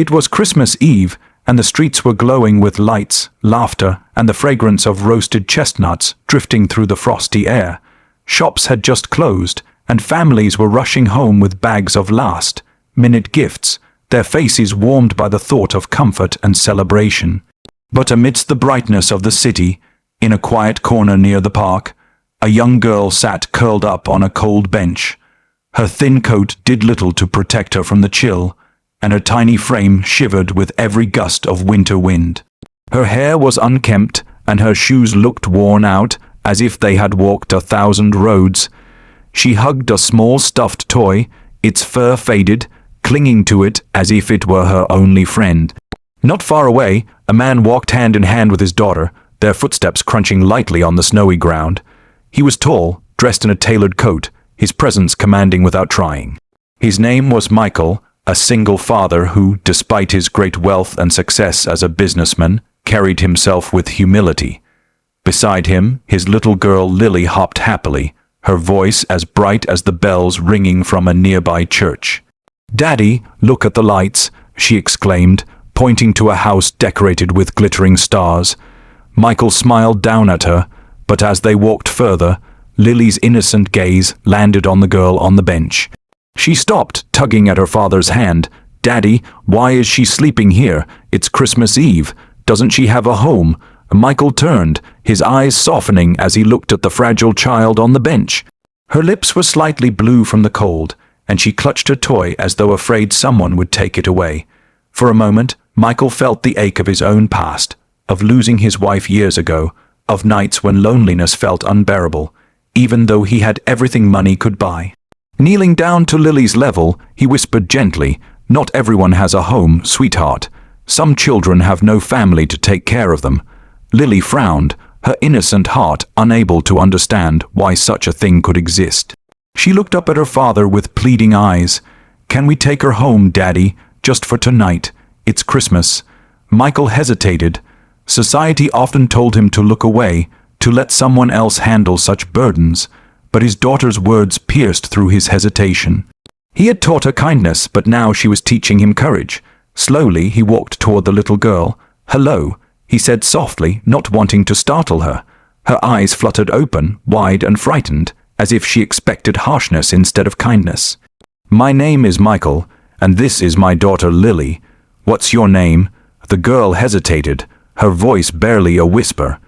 It was Christmas Eve, and the streets were glowing with lights, laughter, and the fragrance of roasted chestnuts drifting through the frosty air. Shops had just closed, and families were rushing home with bags of last-minute gifts, their faces warmed by the thought of comfort and celebration. But amidst the brightness of the city, in a quiet corner near the park, a young girl sat curled up on a cold bench. Her thin coat did little to protect her from the chill, and her tiny frame shivered with every gust of winter wind. Her hair was unkempt, and her shoes looked worn out, as if they had walked 1,000 roads. She hugged a small stuffed toy, its fur faded, clinging to it as if it were her only friend. Not far away, a man walked hand in hand with his daughter, their footsteps crunching lightly on the snowy ground. He was tall, dressed in a tailored coat, his presence commanding without trying. His name was Michael, a single father who, despite his great wealth and success as a businessman, carried himself with humility. Beside him, his little girl Lily hopped happily, her voice as bright as the bells ringing from a nearby church. "Daddy, look at the lights," she exclaimed, pointing to a house decorated with glittering stars. Michael smiled down at her, but as they walked further, Lily's innocent gaze landed on the girl on the bench. She stopped, tugging at her father's hand. "Daddy, why is she sleeping here? It's Christmas Eve. Doesn't she have a home?" Michael turned, his eyes softening as he looked at the fragile child on the bench. Her lips were slightly blue from the cold, and she clutched her toy as though afraid someone would take it away. For a moment, Michael felt the ache of his own past, of losing his wife years ago, of nights when loneliness felt unbearable, even though he had everything money could buy. Kneeling down to Lily's level, he whispered gently, "Not everyone has a home, sweetheart. Some children have no family to take care of them." Lily frowned, her innocent heart unable to understand why such a thing could exist. She looked up at her father with pleading eyes. "Can we take her home, Daddy, just for tonight? It's Christmas." Michael hesitated. Society often told him to look away, to let someone else handle such burdens, but his daughter's words pierced through his hesitation. He had taught her kindness, but now she was teaching him courage. Slowly he walked toward the little girl. "Hello," he said softly, not wanting to startle her. Her eyes fluttered open, wide and frightened, as if she expected harshness instead of kindness. "My name is Michael, and this is my daughter Lily. What's your name?" The girl hesitated, her voice barely a whisper.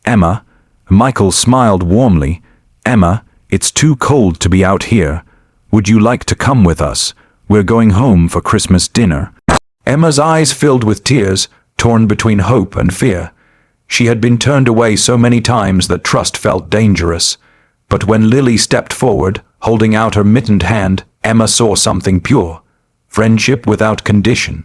"Emma." Michael smiled warmly. "Emma, it's too cold to be out here. Would you like to come with us? We're going home for Christmas dinner." Emma's eyes filled with tears, torn between hope and fear. She had been turned away so many times that trust felt dangerous. But when Lily stepped forward, holding out her mittened hand, Emma saw something pure. Friendship without condition.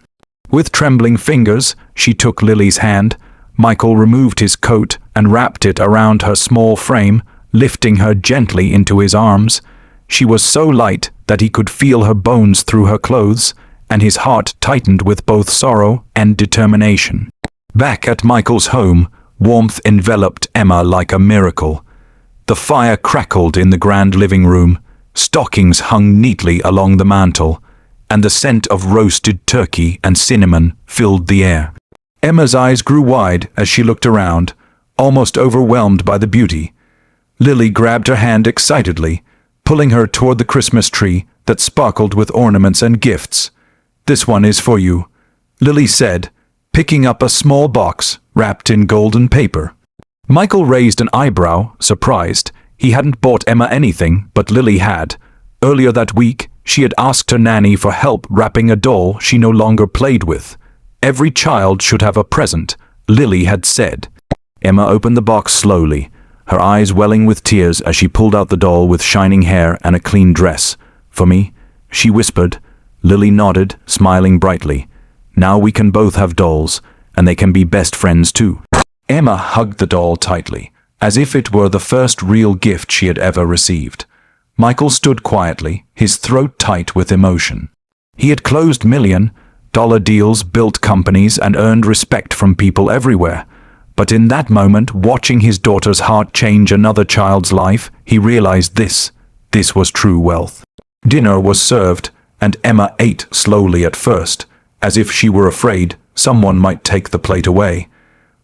With trembling fingers, she took Lily's hand. Michael removed his coat and wrapped it around her small frame, lifting her gently into his arms. She was so light that he could feel her bones through her clothes, and his heart tightened with both sorrow and determination. Back at Michael's home, warmth enveloped Emma like a miracle. The fire crackled in the grand living room, stockings hung neatly along the mantel, and the scent of roasted turkey and cinnamon filled the air. Emma's eyes grew wide as she looked around, almost overwhelmed by the beauty. Lily grabbed her hand excitedly, pulling her toward the Christmas tree that sparkled with ornaments and gifts. "This one is for you," Lily said, picking up a small box wrapped in golden paper. Michael raised an eyebrow, surprised. He hadn't bought Emma anything, but Lily had. Earlier that week, she had asked her nanny for help wrapping a doll she no longer played with. Every child should have a present, Lily had said. Emma opened the box slowly, her eyes welling with tears as she pulled out the doll with shining hair and a clean dress. "For me?" she whispered. Lily nodded, smiling brightly. "Now we can both have dolls, and they can be best friends too." Emma hugged the doll tightly, as if it were the first real gift she had ever received. Michael stood quietly, his throat tight with emotion. He had closed $1,000,000 deals, built companies, and earned respect from people everywhere. But in that moment, watching his daughter's heart change another child's life, he realized this was true wealth. Dinner was served, and Emma ate slowly at first, as if she were afraid someone might take the plate away.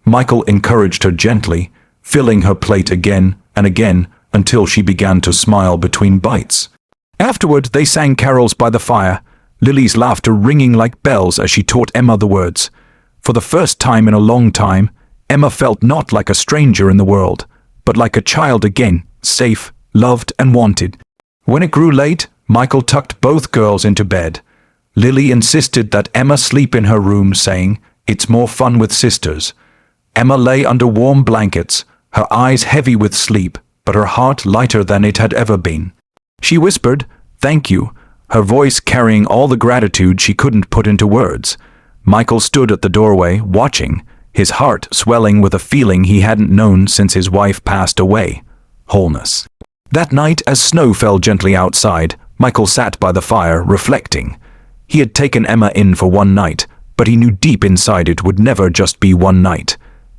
Michael encouraged her gently, filling her plate again and again until she began to smile between bites. Afterward, they sang carols by the fire, Lily's laughter ringing like bells as she taught Emma the words. For the first time in a long time, Emma felt not like a stranger in the world, but like a child again, safe, loved and wanted. When it grew late, Michael tucked both girls into bed. Lily insisted that Emma sleep in her room, saying, "It's more fun with sisters." Emma lay under warm blankets, her eyes heavy with sleep, but her heart lighter than it had ever been. She whispered, "Thank you," her voice carrying all the gratitude she couldn't put into words. Michael stood at the doorway, watching, his heart swelling with a feeling he hadn't known since his wife passed away: wholeness. That night, as snow fell gently outside, Michael sat by the fire, reflecting. He had taken Emma in for one night, but he knew deep inside it would never just be one night.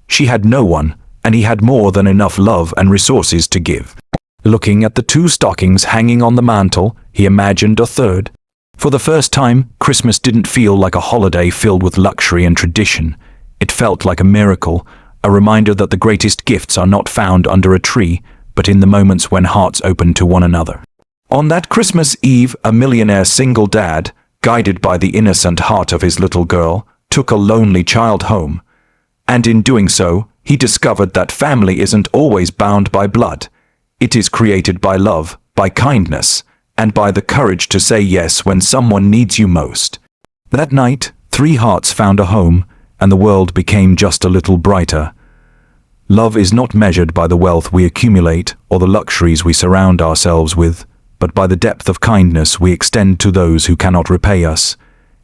She had no one, and he had more than enough love and resources to give. Looking at the two stockings hanging on the mantel, he imagined a third. For the first time, Christmas didn't feel like a holiday filled with luxury and tradition. It felt like a miracle, a reminder that the greatest gifts are not found under a tree, but in the moments when hearts open to one another. On that Christmas Eve, a millionaire single dad, guided by the innocent heart of his little girl, took a lonely child home. And in doing so, he discovered that family isn't always bound by blood. It is created by love, by kindness, and by the courage to say yes when someone needs you most. That night, 3 hearts found a home, and the world became just a little brighter. Love is not measured by the wealth we accumulate or the luxuries we surround ourselves with, but by the depth of kindness we extend to those who cannot repay us.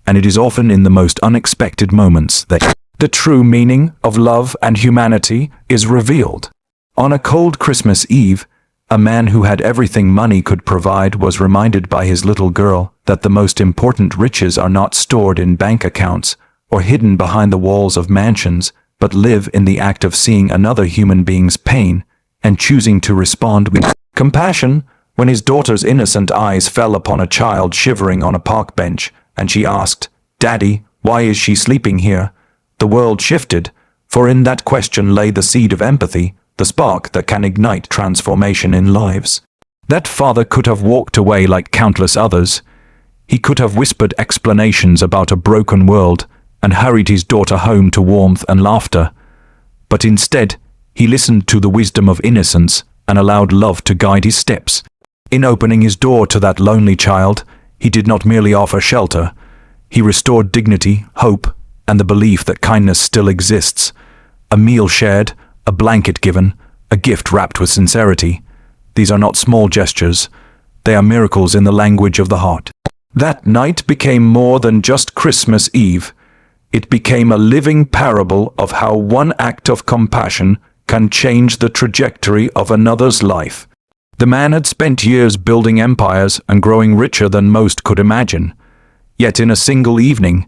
And it is often in the most unexpected moments that the true meaning of love and humanity is revealed. On a cold Christmas Eve, a man who had everything money could provide was reminded by his little girl that the most important riches are not stored in bank accounts or hidden behind the walls of mansions, but live in the act of seeing another human being's pain and choosing to respond with compassion. When his daughter's innocent eyes fell upon a child shivering on a park bench, and she asked, "Daddy, why is she sleeping here?" the world shifted, for in that question lay the seed of empathy, the spark that can ignite transformation in lives. That father could have walked away like countless others. He could have whispered explanations about a broken world and hurried his daughter home to warmth and laughter. But instead, he listened to the wisdom of innocence and allowed love to guide his steps. In opening his door to that lonely child, he did not merely offer shelter. He restored dignity, hope, and the belief that kindness still exists. A meal shared, a blanket given, a gift wrapped with sincerity. These are not small gestures. They are miracles in the language of the heart. That night became more than just Christmas Eve. It became a living parable of how one act of compassion can change the trajectory of another's life. The man had spent years building empires and growing richer than most could imagine. Yet in a single evening,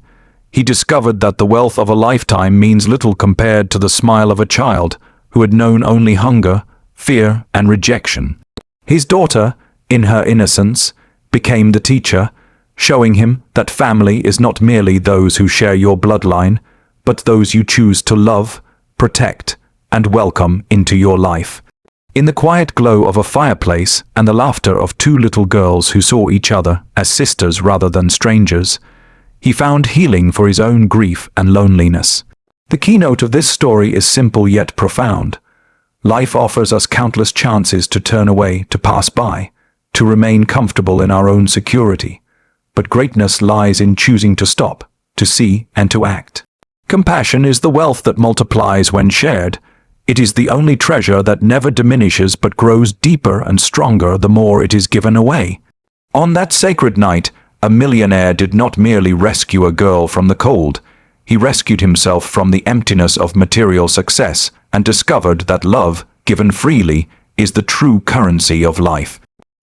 he discovered that the wealth of a lifetime means little compared to the smile of a child who had known only hunger, fear, and rejection. His daughter, in her innocence, became the teacher, showing him that family is not merely those who share your bloodline, but those you choose to love, protect, and welcome into your life. In the quiet glow of a fireplace and the laughter of 2 little girls who saw each other as sisters rather than strangers, he found healing for his own grief and loneliness. The keynote of this story is simple yet profound. Life offers us countless chances to turn away, to pass by, to remain comfortable in our own security. But greatness lies in choosing to stop, to see, and to act. Compassion is the wealth that multiplies when shared. It is the only treasure that never diminishes but grows deeper and stronger the more it is given away. On that sacred night, a millionaire did not merely rescue a girl from the cold. He rescued himself from the emptiness of material success and discovered that love, given freely, is the true currency of life.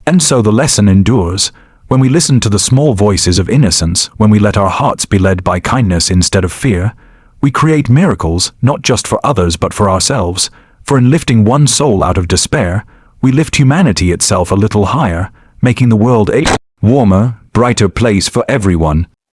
And so the lesson endures. When we listen to the small voices of innocence, when we let our hearts be led by kindness instead of fear, we create miracles, not just for others but for ourselves. For in lifting one soul out of despair, we lift humanity itself a little higher, making the world a warmer, brighter place for everyone.